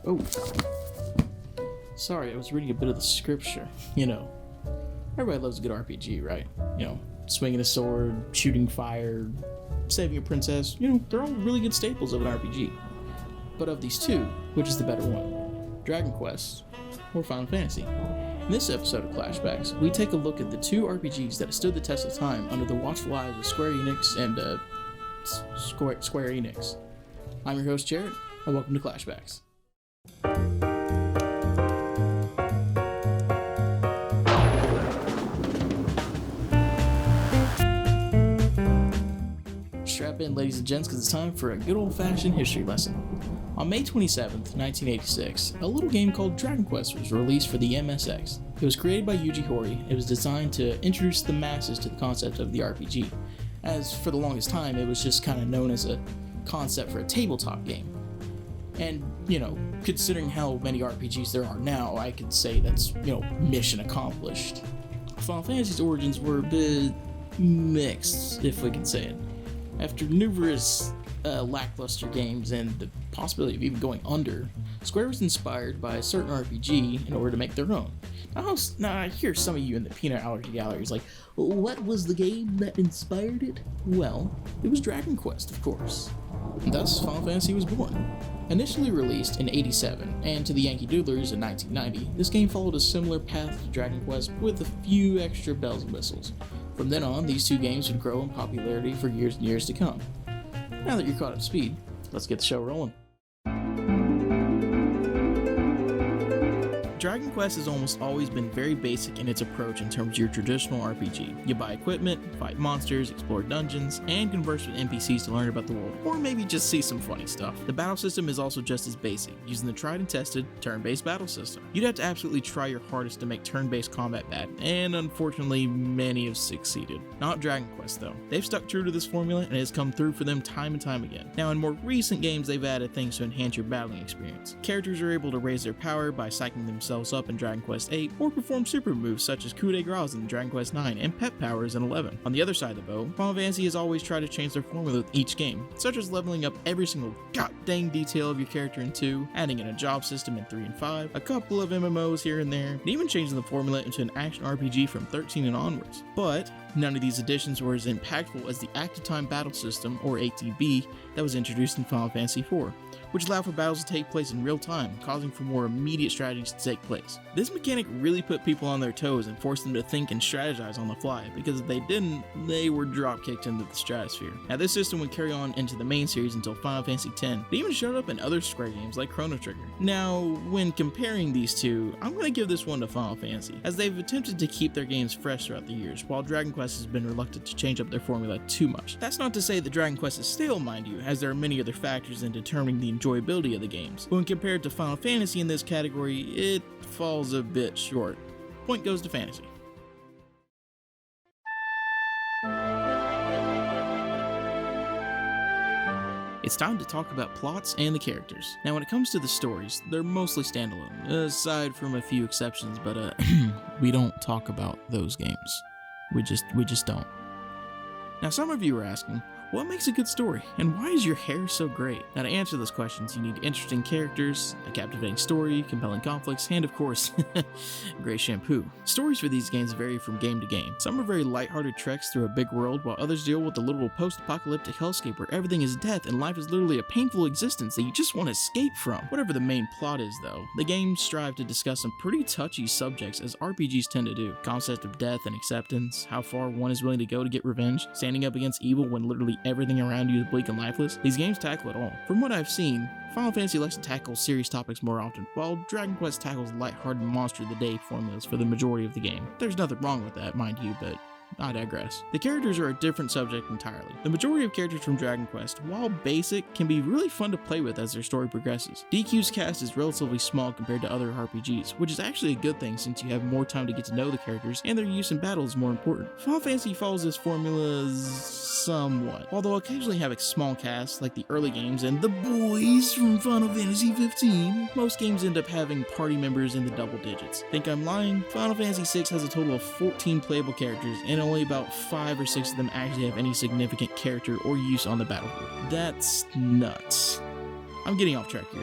Oh, sorry, I was reading a bit of the scripture. You know, everybody loves a good RPG, right? You know, swinging a sword, shooting fire, saving a princess. You know, they're all really good staples of an RPG. But of these two, which is the better one? Dragon Quest or Final Fantasy? In this episode of Clashbacks, we take a look at the two RPGs that have stood the test of time under the watchful eyes of Square Enix and Square Enix. I'm your host, Jared, and welcome to Clashbacks. Strap in, ladies and gents, because it's time for a good old-fashioned history lesson. On May 27th, 1986, a little game called Dragon Quest was released for the MSX. It was created by Yuji Horii. It was designed to introduce the masses to the concept of the RPG, as for the longest time it was just kind of known as a concept for a tabletop game. And, you know, considering how many RPGs there are now, I could say that's, mission accomplished. Final Fantasy's origins were a bit mixed, if we can say it. After numerous lackluster games and the possibility of even going under, Square was inspired by a certain RPG in order to make their own. Now I hear some of you in the peanut allergy galleries like, what was the game that inspired it? Well, it was Dragon Quest, of course. And thus, Final Fantasy was born. Initially released in '87, and to the Yankee Doodlers in 1990, this game followed a similar path to Dragon Quest with a few extra bells and whistles. From then on, these two games would grow in popularity for years and years to come. Now that you're caught up to speed, let's get the show rolling. Dragon Quest has almost always been very basic in its approach in terms of your traditional RPG. You buy equipment, fight monsters, explore dungeons, and converse with NPCs to learn about the world, or maybe just see some funny stuff. The battle system is also just as basic, using the tried and tested turn-based battle system. You'd have to absolutely try your hardest to make turn-based combat bad, and unfortunately many have succeeded. Not Dragon Quest though. They've stuck true to this formula and it has come through for them time and time again. Now in more recent games they've added things to enhance your battling experience. Characters are able to raise their power by psyching themselves up in Dragon Quest VIII, or perform super moves such as coup de grace in Dragon Quest IX and pet powers in 11. On the other side of the bow, Final Fantasy has always tried to change their formula with each game, such as leveling up every single goddamn detail of your character in 2, adding in a job system in 3 and 5, a couple of MMOs here and there, and even changing the formula into an action RPG from 13 and onwards. But none of these additions were as impactful as the Active Time Battle System, or ATB, that was introduced in Final Fantasy IV, which allowed for battles to take place in real time, causing for more immediate strategies to take place. This mechanic really put people on their toes and forced them to think and strategize on the fly, because if they didn't, they were drop-kicked into the stratosphere. Now this system would carry on into the main series until Final Fantasy X. It even showed up in other Square games like Chrono Trigger. Now, when comparing these two, I'm going to give this one to Final Fantasy, as they've attempted to keep their games fresh throughout the years, while Dragon Quest has been reluctant to change up their formula too much. That's not to say that Dragon Quest is stale, mind you, as there are many other factors in determining the enjoyability of the games. But when compared to Final Fantasy in this category, it falls a bit short. Point goes to Fantasy. It's time to talk about plots and the characters. Now when it comes to the stories, they're mostly standalone, aside from a few exceptions, but we don't talk about those games. We just don't. Now some of you are asking, what makes a good story, and why is your hair so great? Now to answer those questions, you need interesting characters, a captivating story, compelling conflicts, and of course, great shampoo. Stories for these games vary from game to game. Some are very lighthearted treks through a big world, while others deal with the literal post-apocalyptic hellscape where everything is death and life is literally a painful existence that you just want to escape from. Whatever the main plot is though, the games strive to discuss some pretty touchy subjects as RPGs tend to do. Concept of death and acceptance, how far one is willing to go to get revenge, standing up against evil when literally everything around you is bleak and lifeless. These games tackle it all. From what I've seen, Final Fantasy likes to tackle serious topics more often, while Dragon Quest tackles lighthearted monster of the day formulas for the majority of the game. There's nothing wrong with that, mind you, but I digress. The characters are a different subject entirely. The majority of characters from Dragon Quest, while basic, can be really fun to play with as their story progresses. DQ's cast is relatively small compared to other RPGs, which is actually a good thing since you have more time to get to know the characters and their use in battle is more important. Final Fantasy follows this formula somewhat, although occasionally have a small cast like the early games and the boys from Final Fantasy 15. Most games end up having party members in the double digits. Think I'm lying? Final Fantasy 6 has a total of 14 playable characters and only about 5 or 6 of them actually have any significant character or use on the battlefield. That's nuts. I'm getting off track here.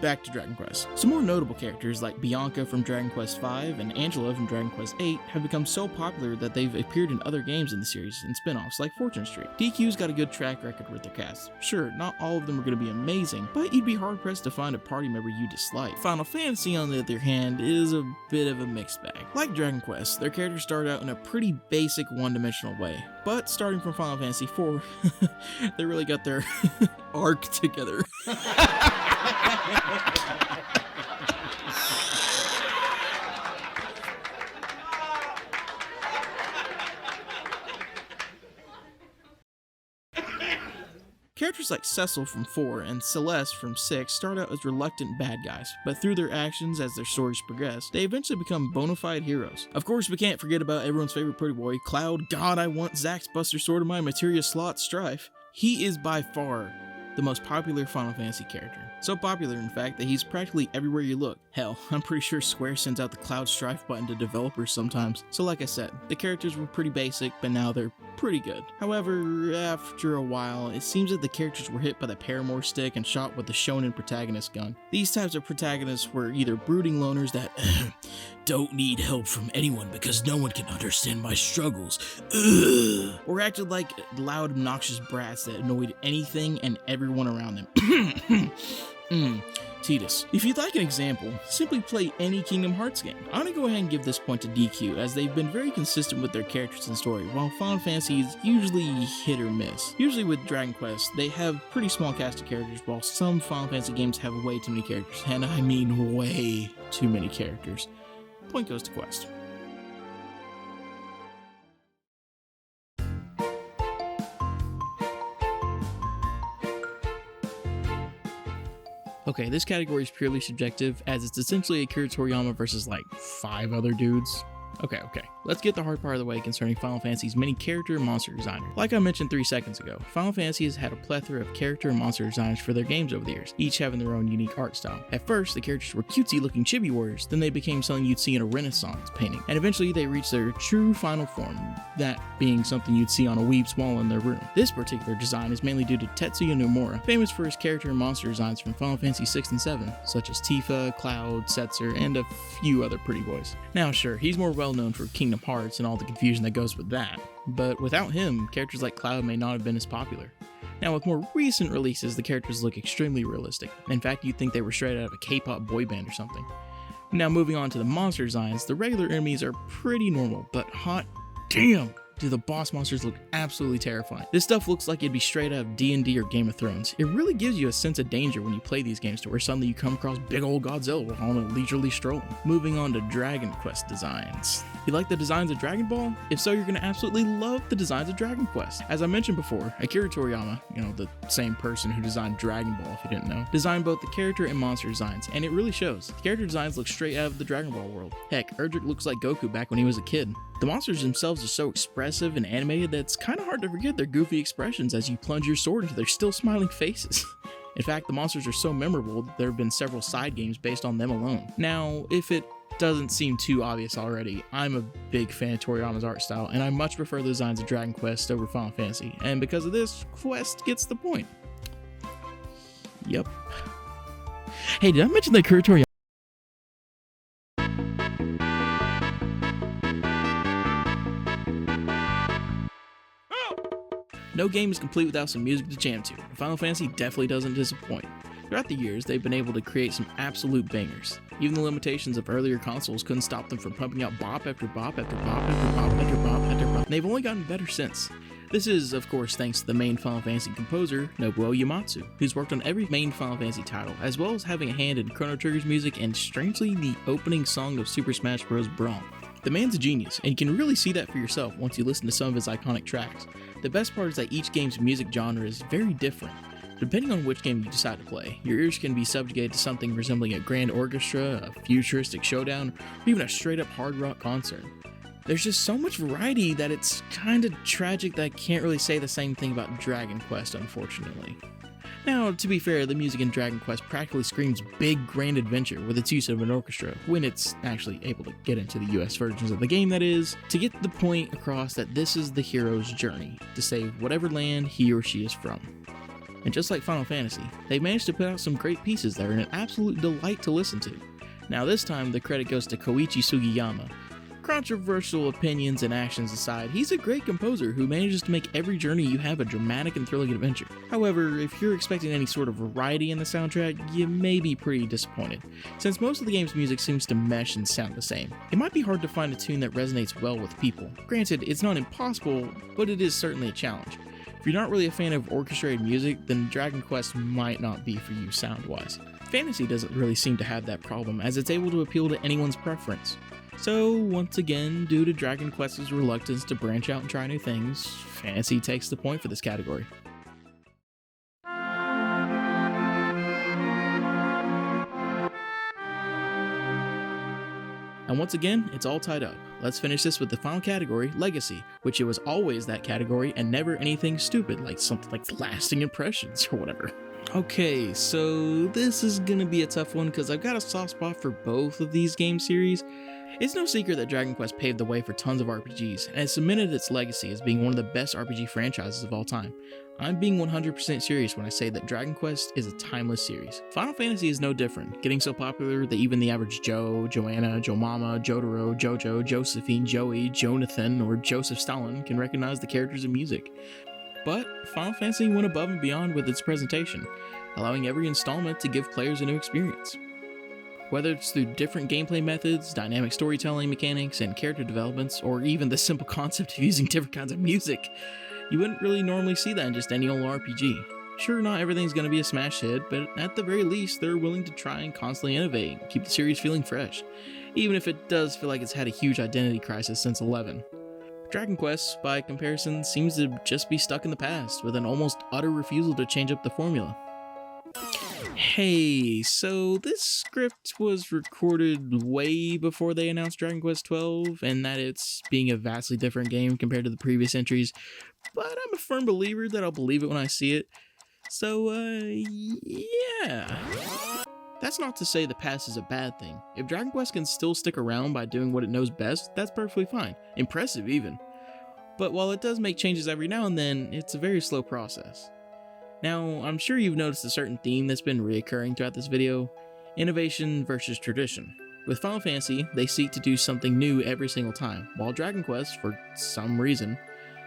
Back to Dragon Quest. Some more notable characters like Bianca from Dragon Quest V and Angela from Dragon Quest VIII have become so popular that they've appeared in other games in the series and spin-offs like Fortune Street. DQ's got a good track record with their cast. Sure, not all of them are going to be amazing, but you'd be hard-pressed to find a party member you dislike. Final Fantasy, on the other hand, is a bit of a mixed bag. Like Dragon Quest, their characters start out in a pretty basic one-dimensional way, but starting from Final Fantasy IV, they really got their arc together. Characters like Cecil from 4 and Celeste from 6 start out as reluctant bad guys, but through their actions as their stories progress, they eventually become bona fide heroes. Of course, we can't forget about everyone's favorite pretty boy, Cloud. God, I want Zack's Buster Sword in my Materia slot, Strife. He is by far the most popular Final Fantasy character. So popular, in fact, that he's practically everywhere you look. Hell, I'm pretty sure Square sends out the Cloud Strife button to developers sometimes. So like I said, the characters were pretty basic, but now they're pretty good. However, after a while, it seems that the characters were hit by the Paramore stick and shot with the shonen protagonist gun. These types of protagonists were either brooding loners that don't need help from anyone because no one can understand my struggles, or acted like loud, obnoxious brats that annoyed anything and everyone around them. Titus. If you'd like an example, simply play any Kingdom Hearts game. I'm gonna go ahead and give this point to DQ, as they've been very consistent with their characters and story, while Final Fantasy is usually hit or miss. Usually with Dragon Quest, they have pretty small cast of characters, while some Final Fantasy games have way too many characters, and I mean way too many characters. Point goes to Quest. Okay, this category is purely subjective, as it's essentially Akira Toriyama versus like 5 other dudes. Okay, let's get the hard part of the way concerning Final Fantasy's many character and monster designers. Like I mentioned 3 seconds ago, Final Fantasy has had a plethora of character and monster designers for their games over the years, each having their own unique art style. At first, the characters were cutesy looking chibi warriors, then they became something you'd see in a Renaissance painting, and eventually they reached their true final form, that being something you'd see on a weeb's wall in their room. This particular design is mainly due to Tetsuya Nomura, famous for his character and monster designs from Final Fantasy 6 and 7, such as Tifa, Cloud, Setzer, and a few other pretty boys. Now sure, he's more well known for Kingdom Hearts and all the confusion that goes with that, but without him, characters like Cloud may not have been as popular. Now with more recent releases, the characters look extremely realistic. In fact, you'd think they were straight out of a K-pop boy band or something. Now moving on to the monster designs, the regular enemies are pretty normal, but hot damn! Do the boss monsters look absolutely terrifying. This stuff looks like it'd be straight out of D&D or Game of Thrones. It really gives you a sense of danger when you play these games, to where suddenly you come across big old Godzilla while on a leisurely stroll. Moving on to Dragon Quest designs. You like the designs of Dragon Ball? If so, you're going to absolutely love the designs of Dragon Quest. As I mentioned before, Akira Toriyama, the same person who designed Dragon Ball if you didn't know, designed both the character and monster designs, and it really shows. The character designs look straight out of the Dragon Ball world. Heck, Erdrick looks like Goku back when he was a kid. The monsters themselves are so expressive and animated that it's kind of hard to forget their goofy expressions as you plunge your sword into their still smiling faces. In fact, the monsters are so memorable that there have been several side games based on them alone. Now, if it doesn't seem too obvious already, I'm a big fan of Toriyama's art style, and I much prefer the designs of Dragon Quest over Final Fantasy, and because of this, Quest gets the point. Yep. Hey, did I mention that Akira Toriyama? No game is complete without some music to jam to, and Final Fantasy definitely doesn't disappoint. Throughout the years, they've been able to create some absolute bangers. Even the limitations of earlier consoles couldn't stop them from pumping out bop after bop after bop after bop after bop after bop, and they've only gotten better since. This is, of course, thanks to the main Final Fantasy composer, Nobuo Uematsu, who's worked on every main Final Fantasy title, as well as having a hand in Chrono Trigger's music and, strangely, the opening song of Super Smash Bros. Brawl. The man's a genius, and you can really see that for yourself once you listen to some of his iconic tracks. The best part is that each game's music genre is very different. Depending on which game you decide to play, your ears can be subjugated to something resembling a grand orchestra, a futuristic showdown, or even a straight-up hard rock concert. There's just so much variety that it's kinda tragic that I can't really say the same thing about Dragon Quest, unfortunately. Now, to be fair, the music in Dragon Quest practically screams big, grand adventure with its use of an orchestra, when it's actually able to get into the US versions of the game, that is, to get the point across that this is the hero's journey, to save whatever land he or she is from. And just like Final Fantasy, they managed to put out some great pieces that are an absolute delight to listen to. Now this time, the credit goes to Koichi Sugiyama. Controversial opinions and actions aside, he's a great composer who manages to make every journey you have a dramatic and thrilling adventure. However, if you're expecting any sort of variety in the soundtrack, you may be pretty disappointed, since most of the game's music seems to mesh and sound the same. It might be hard to find a tune that resonates well with people. Granted, it's not impossible, but it is certainly a challenge. If you're not really a fan of orchestrated music, then Dragon Quest might not be for you sound-wise. Fantasy doesn't really seem to have that problem, as it's able to appeal to anyone's preference. So, once again, due to Dragon Quest's reluctance to branch out and try new things, Fantasy takes the point for this category. And once again, it's all tied up. Let's finish this with the final category, Legacy, which it was always that category and never anything stupid like something like lasting impressions or whatever. Okay, so this is gonna be a tough one because I've got a soft spot for both of these game series. It's no secret that Dragon Quest paved the way for tons of RPGs, and has cemented its legacy as being one of the best RPG franchises of all time. I'm being 100% serious when I say that Dragon Quest is a timeless series. Final Fantasy is no different, getting so popular that even the average Joe, Joanna, Joe Mama, Jotaro, Jojo, Josephine, Joey, Jonathan, or Joseph Stalin can recognize the characters and music. But Final Fantasy went above and beyond with its presentation, allowing every installment to give players a new experience. Whether it's through different gameplay methods, dynamic storytelling mechanics, and character developments, or even the simple concept of using different kinds of music, you wouldn't really normally see that in just any old RPG. Sure, not everything's going to be a smash hit, but at the very least, they're willing to try and constantly innovate and keep the series feeling fresh, even if it does feel like it's had a huge identity crisis since 11. Dragon Quest, by comparison, seems to just be stuck in the past, with an almost utter refusal to change up the formula. Hey, so this script was recorded way before they announced Dragon Quest XII, and that it's being a vastly different game compared to the previous entries, but I'm a firm believer that I'll believe it when I see it. So, yeah. That's not to say the past is a bad thing. If Dragon Quest can still stick around by doing what it knows best, that's perfectly fine. Impressive, even. But while it does make changes every now and then, it's a very slow process. Now, I'm sure you've noticed a certain theme that's been reoccurring throughout this video: innovation versus tradition. With Final Fantasy, they seek to do something new every single time, while Dragon Quest, for some reason,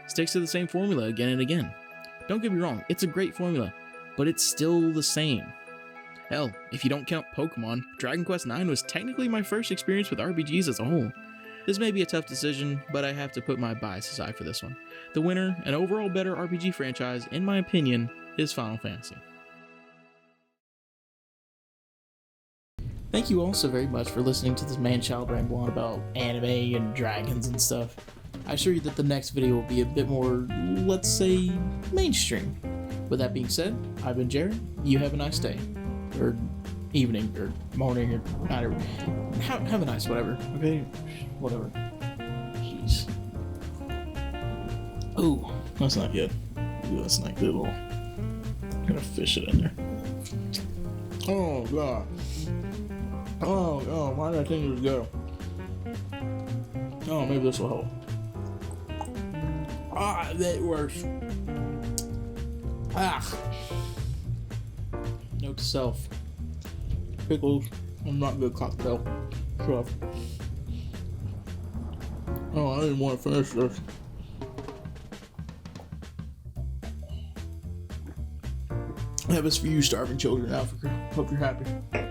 sticks to the same formula again and again. Don't get me wrong, it's a great formula, but it's still the same. Hell, if you don't count Pokemon, Dragon Quest IX was technically my first experience with RPGs as a whole. This may be a tough decision, but I have to put my bias aside for this one. The winner, an overall better RPG franchise, in my opinion, is Final Fantasy. Thank you all so very much for listening to this man-child ramble on about anime and dragons and stuff. I assure you that the next video will be a bit more, let's say, mainstream. With that being said, I've been Jared. You have a nice day. Or evening, or morning, or night, or have a nice whatever, okay? Whatever. Jeez. Oh, that's not good. Ooh, that's not good at all. I'm gonna fish it in there. Oh god. Oh, why did I think it would go? Oh, maybe this will help. Ah, that works. Ah. Note to self. Pickles are not good cocktail stuff. Oh, I didn't want to finish this. That was for you starving children, Africa. Hope you're happy.